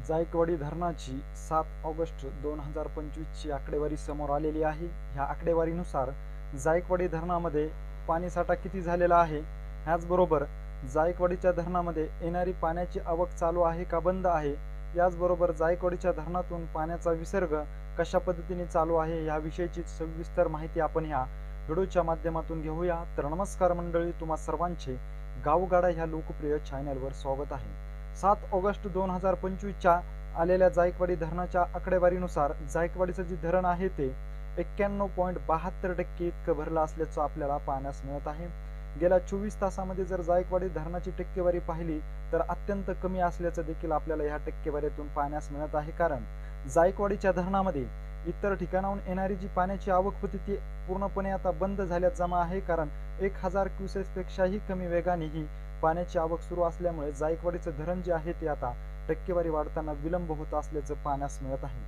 जायकवाडी धरणाची 7 ऑगस्ट 2025 ची आकडेवारी समोर आलेली आहे। ह्या आकडेवारीनुसार जायकवाडी धरणामध्ये पाणीसाठा किती झालेला आहे, ह्याचबरोबर जायकवाडीच्या धरणामध्ये येणारी पाण्याची आवक चालू आहे का बंद आहे, याचबरोबर जायकवाडीच्या धरणातून पाण्याचा विसर्ग कशा पद्धतीने चालू आहे याविषयीची सविस्तर माहिती आपण ह्या व्हिडिओच्या माध्यमातून घेऊया। तर नमस्कार मंडळी, तुम्हा सर्वांचे गावगाडा ह्या लोकप्रिय चॅनलवर स्वागत आहे। 7 ऑगस्ट 2025 च्या आलेल्या जायकवाडी धरणाच्या आकडेवारीनुसार जायकवाडीचं जे धरण आहे ते 91.72% इतकं भरलं असल्याचं आपल्याला पाहण्यास मिळत आहे। गेल्या 24 तासामध्ये जर जायकवाडी धरणाची टक्केवारी पाहिली तर अत्यंत कमी असल्याचं देखील आपल्याला ह्या टक्केवारीतून पाहण्यास मिळत आहे। कारण जायकवाडीच्या धरणामध्ये इतर ठिकाणाहून येणारी जी पाण्याची आवक होती ती पूर्णपणे आता बंद झाल्यात जमा आहे। कारण 1000 क्युसेस पेक्षाही कमी वेगाने ही पाण्याची आवक सुरू असल्यामुळे जायकवाडीचं धरण जे आहे ते आता टक्केवारी वाढताना विलंब होत असल्याचं पाहण्यास मिळत आहे।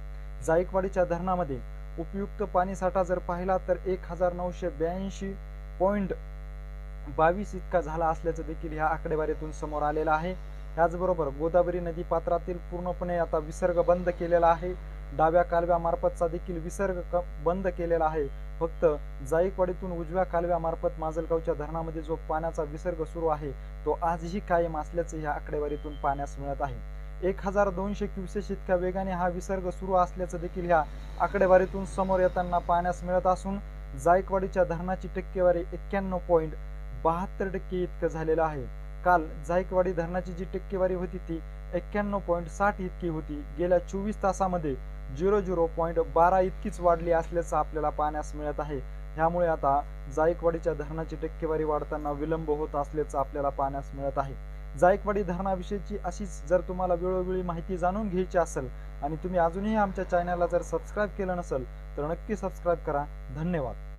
जायकवाडीच्या धरणामध्ये उपयुक्त पाणीसाठा जर पाहिला तर 1982.22 इतका झाला असल्याचं देखील ह्या आकडेवारीतून समोर आलेलं आहे। त्याचबरोबर गोदावरी नदी पात्रातील पूर्णपणे आता विसर्ग बंद केलेला आहे। डाव्या कालव्यामार्फतचा देखील विसर्ग बंद केलेला आहे। फक्त जायकवाडीतून उजव्या कालव्यामार्फत माजलगावच्या धरणामध्ये जो पाण्याचा विसर्ग सुरू आहे तो आजही कायम असल्याचे ह्या आकडेवारीतून पाहण्यास मिळत आहे। 1200 क्युसेस इतक्या वेगाने हा विसर्ग सुरू असल्याचं देखील ह्या आकडेवारीतून समोर येताना पाहण्यास मिळत असून जायकवाडीच्या धरणाची टक्केवारी 91.72% इतकं झालेलं आहे। काल जायकवाडी धरणाची जी टक्केवारी होती ती 91.60 इतकी होती। गेल्या 24 तासामध्ये 00.12 इतकीच वाढली असल्याचं आपल्याला पाहण्यास मिळत आहे। ह्यामुळे आता जायकवाडीच्या धरणाची टक्केवारी वाढताना विलंब होत असल्याचं आपल्याला पाहण्यास मिळत आहे। जायकवाडी धरणाविषयीची अशीच जर तुम्हाला वेळोवेळी माहिती जाणून घ्यायची असेल आणि तुम्ही अजूनही आमच्या चॅनलला जर सबस्क्राईब केलं नसेल तर नक्की सबस्क्राईब करा। धन्यवाद।